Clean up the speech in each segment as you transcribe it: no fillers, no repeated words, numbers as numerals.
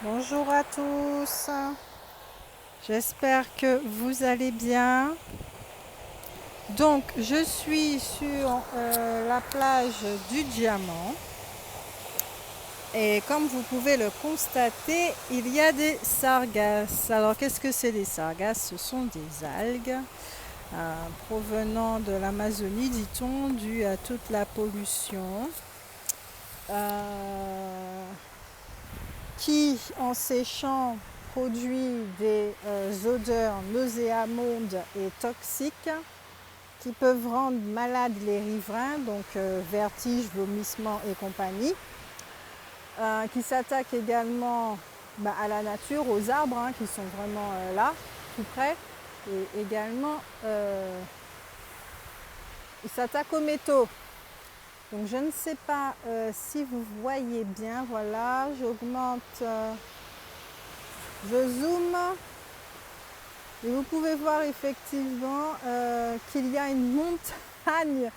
Bonjour à tous, j'espère que vous allez bien. Donc je suis sur la plage du Diamant et comme vous pouvez le constater, il y a des sargasses. Alors qu'est-ce que c'est des sargasses? Ce sont des algues provenant de l'Amazonie, dit-on, due à toute la pollution. Qui, en séchant, produit des odeurs nauséabondes et toxiques qui peuvent rendre malades les riverains, donc vertiges, vomissements et compagnie, qui s'attaquent également à la nature, aux arbres qui sont vraiment là, tout près, et également ils s'attaquent aux métaux. Donc je ne sais pas si vous voyez bien, voilà, j'augmente, je zoome et vous pouvez voir effectivement qu'il y a une montagne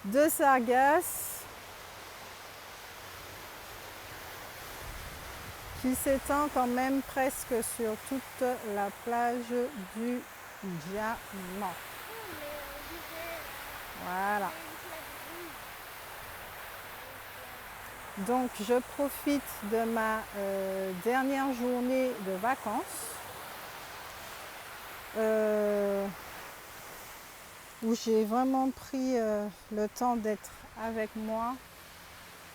de sargasses qui s'étend quand même presque sur toute la plage du Diamant. Voilà. Donc je profite de ma dernière journée de vacances où j'ai vraiment pris le temps d'être avec moi,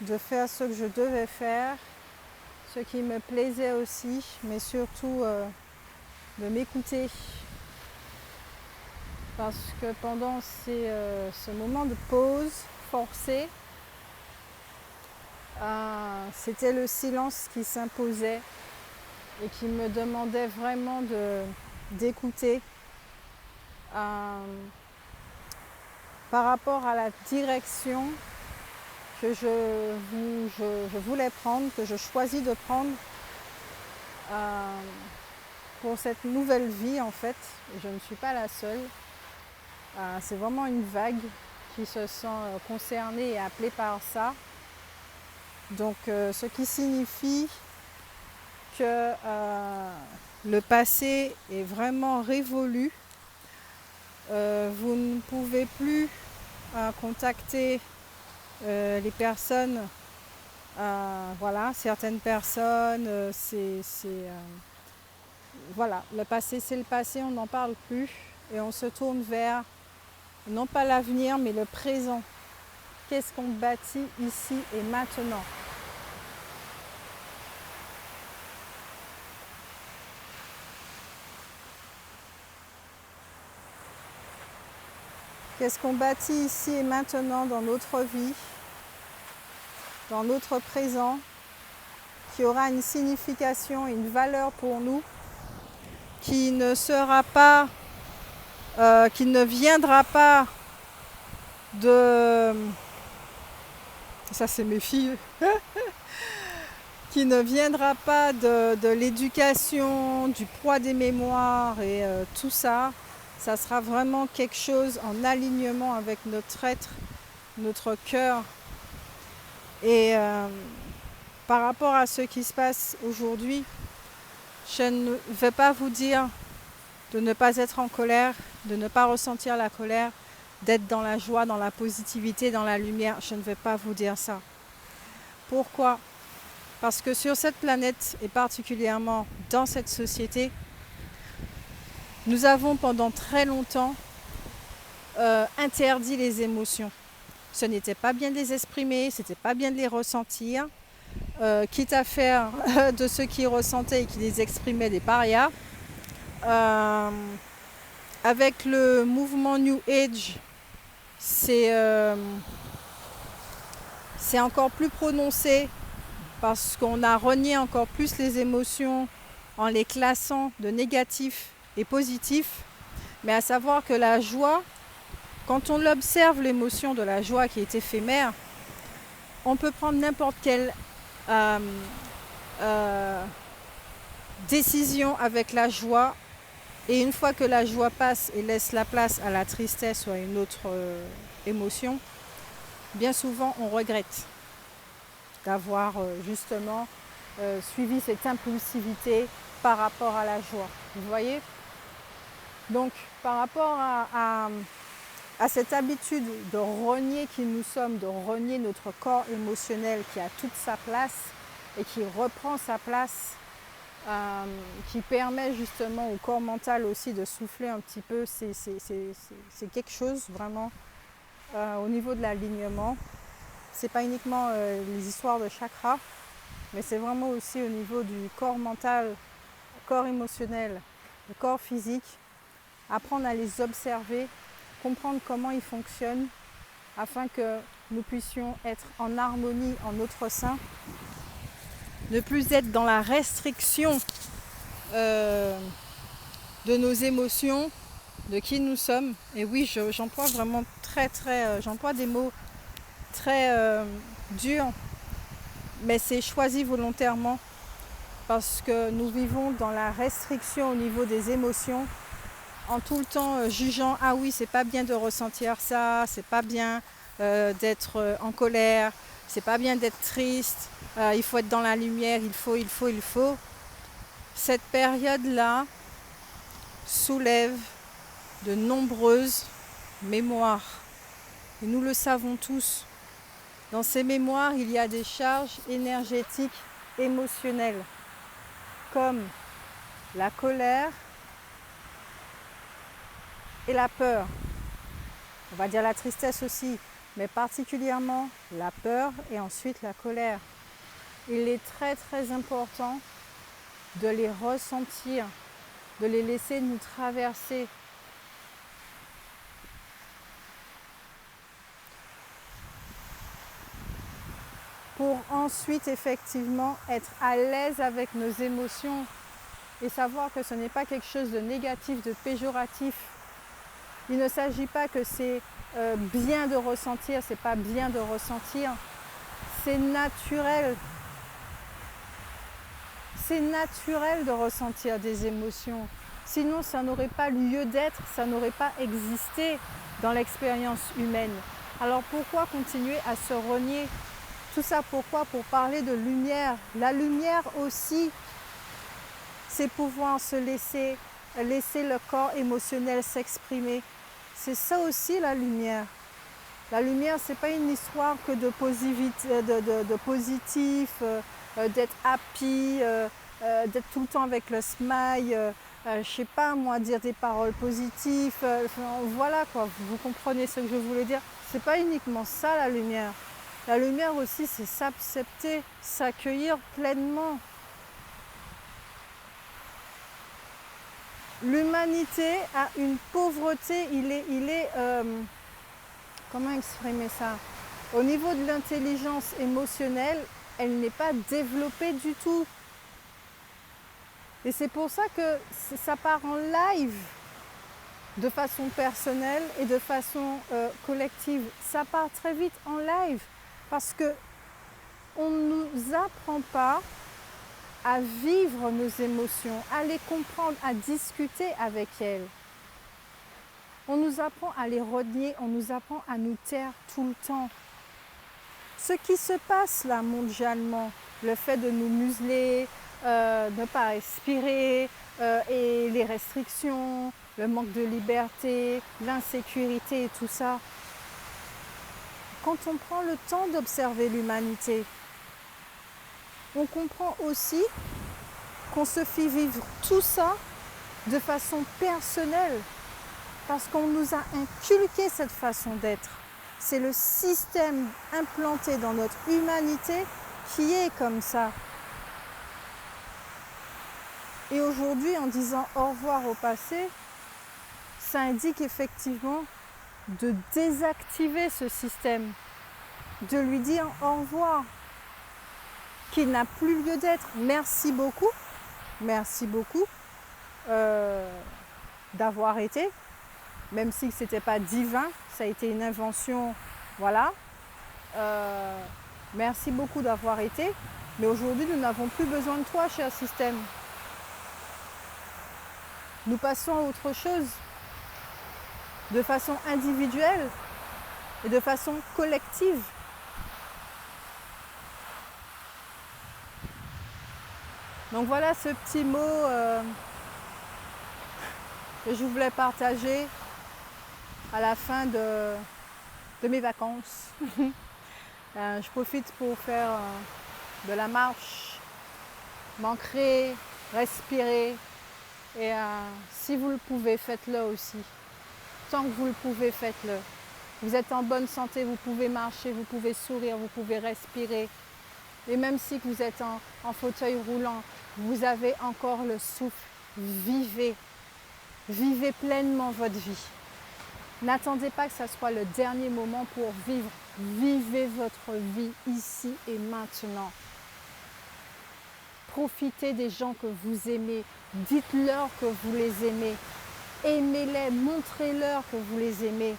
de faire ce que je devais faire, ce qui me plaisait aussi, mais surtout de m'écouter. Parce que pendant ce moment de pause forcée, c'était le silence qui s'imposait et qui me demandait vraiment d'écouter par rapport à la direction que je voulais prendre, que je choisis de prendre pour cette nouvelle vie en fait. Et je ne suis pas la seule. C'est vraiment une vague qui se sent concernée et appelée par ça. Donc ce qui signifie que le passé est vraiment révolu. Vous ne pouvez plus contacter les personnes, voilà, certaines personnes, voilà, le passé c'est le passé, on n'en parle plus et on se tourne vers non pas l'avenir mais le présent. Qu'est-ce qu'on bâtit ici et maintenant? Qu'est-ce qu'on bâtit ici et maintenant dans notre vie, dans notre présent, qui aura une signification, une valeur pour nous, qui ne sera pas, qui ne viendra pas de... Ça c'est mes filles. Qui ne viendra pas de l'éducation, du poids des mémoires et tout ça. Ça sera vraiment quelque chose en alignement avec notre être, notre cœur. Et par rapport à ce qui se passe aujourd'hui, je ne vais pas vous dire de ne pas être en colère, de ne pas ressentir la colère, d'être dans la joie, dans la positivité, dans la lumière. Je ne vais pas vous dire ça. Pourquoi ? Parce que sur cette planète, et particulièrement dans cette société, nous avons pendant très longtemps interdit les émotions. Ce n'était pas bien de les exprimer, c'était pas bien de les ressentir, quitte à faire de ceux qui ressentaient et qui les exprimaient des parias. Avec le mouvement New Age, c'est encore plus prononcé parce qu'on a renié encore plus les émotions en les classant de négatifs et positifs. Mais à savoir que la joie, quand on l'observe, l'émotion de la joie qui est éphémère, on peut prendre n'importe quelle décision avec la joie. Et une fois que la joie passe et laisse la place à la tristesse ou à une autre émotion, bien souvent on regrette d'avoir justement suivi cette impulsivité par rapport à la joie. Vous voyez? Donc par rapport à cette habitude de renier qui nous sommes, de renier notre corps émotionnel qui a toute sa place et qui reprend sa place, qui permet justement au corps mental aussi de souffler un petit peu, c'est quelque chose vraiment au niveau de l'alignement. C'est pas uniquement les histoires de chakras, mais c'est vraiment aussi au niveau du corps mental, corps émotionnel, le corps physique, apprendre à les observer, comprendre comment ils fonctionnent, afin que nous puissions être en harmonie en notre sein, ne plus être dans la restriction de nos émotions, de qui nous sommes. Et oui, j'emploie vraiment j'emploie des mots très durs, mais c'est choisi volontairement parce que nous vivons dans la restriction au niveau des émotions, en tout le temps jugeant, ah oui, c'est pas bien de ressentir ça, c'est pas bien d'être en colère, c'est pas bien d'être triste, il faut être dans la lumière, il faut. Cette période-là soulève de nombreuses mémoires. Et nous le savons tous. Dans ces mémoires, il y a des charges énergétiques, émotionnelles, comme la colère et la peur. On va dire la tristesse aussi, mais particulièrement la peur et ensuite la colère. Il est très très important de les ressentir, de les laisser nous traverser. Pour ensuite effectivement être à l'aise avec nos émotions et savoir que ce n'est pas quelque chose de négatif, de péjoratif. Il ne s'agit pas que c'est bien de ressentir, c'est pas bien de ressentir. C'est naturel. C'est naturel de ressentir des émotions. Sinon, ça n'aurait pas lieu d'être, ça n'aurait pas existé dans l'expérience humaine. Alors pourquoi continuer à se renier? Tout ça pourquoi? Pour parler de lumière. La lumière aussi, c'est pouvoir se laisser le corps émotionnel s'exprimer. C'est ça aussi la lumière. La lumière, c'est pas une histoire que de positif, d'être happy, d'être tout le temps avec le smile, je sais pas moi, dire des paroles positives. Voilà quoi, vous comprenez ce que je voulais dire. C'est pas uniquement ça la lumière. La lumière aussi, c'est s'accepter, s'accueillir pleinement. L'humanité a une pauvreté, comment exprimer ça? Au niveau de l'intelligence émotionnelle, elle n'est pas développée du tout. Et c'est pour ça que ça part en live, de façon personnelle et de façon collective. Ça part très vite en live, parce qu'on ne nous apprend pas à vivre nos émotions, à les comprendre, à discuter avec elles. On nous apprend à les renier, on nous apprend à nous taire tout le temps. Ce qui se passe là mondialement, le fait de nous museler, ne pas respirer, et les restrictions, le manque de liberté, l'insécurité et tout ça. Quand on prend le temps d'observer l'humanité, on comprend aussi qu'on se fait vivre tout ça de façon personnelle. Parce qu'on nous a inculqué cette façon d'être. C'est le système implanté dans notre humanité qui est comme ça. Et aujourd'hui, en disant au revoir au passé, ça indique effectivement de désactiver ce système, de lui dire au revoir, qu'il n'a plus lieu d'être. Merci beaucoup d'avoir été. Même si ce n'était pas divin, ça a été une invention, voilà. Merci beaucoup d'avoir été, mais aujourd'hui nous n'avons plus besoin de toi, cher système. Nous passons à autre chose, de façon individuelle et de façon collective. Donc voilà ce petit mot que je voulais partager à la fin de mes vacances. Je profite pour faire de la marche, m'ancrer, respirer. Et si vous le pouvez, faites-le aussi. Tant que vous le pouvez, faites-le. Vous êtes en bonne santé, vous pouvez marcher, vous pouvez sourire, vous pouvez respirer. Et même si vous êtes en fauteuil roulant, vous avez encore le souffle. Vivez. Vivez pleinement votre vie. N'attendez pas que ce soit le dernier moment pour vivre. Vivez votre vie ici et maintenant. Profitez des gens que vous aimez. Dites-leur que vous les aimez. Aimez-les, montrez-leur que vous les aimez.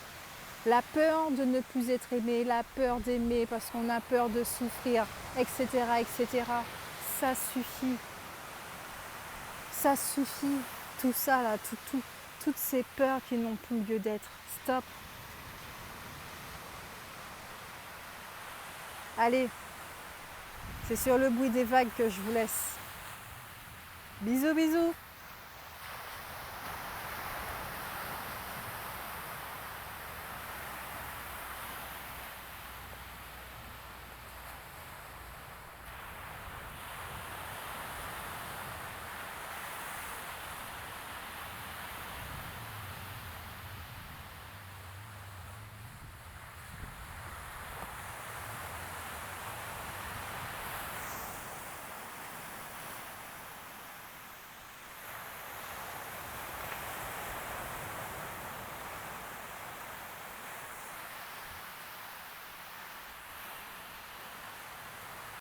La peur de ne plus être aimé, la peur d'aimer parce qu'on a peur de souffrir, etc., etc. Ça suffit. Ça suffit. Tout ça, là, toutes ces peurs qui n'ont plus lieu d'être. Stop. Allez, c'est sur le bruit des vagues que je vous laisse. Bisous, bisous.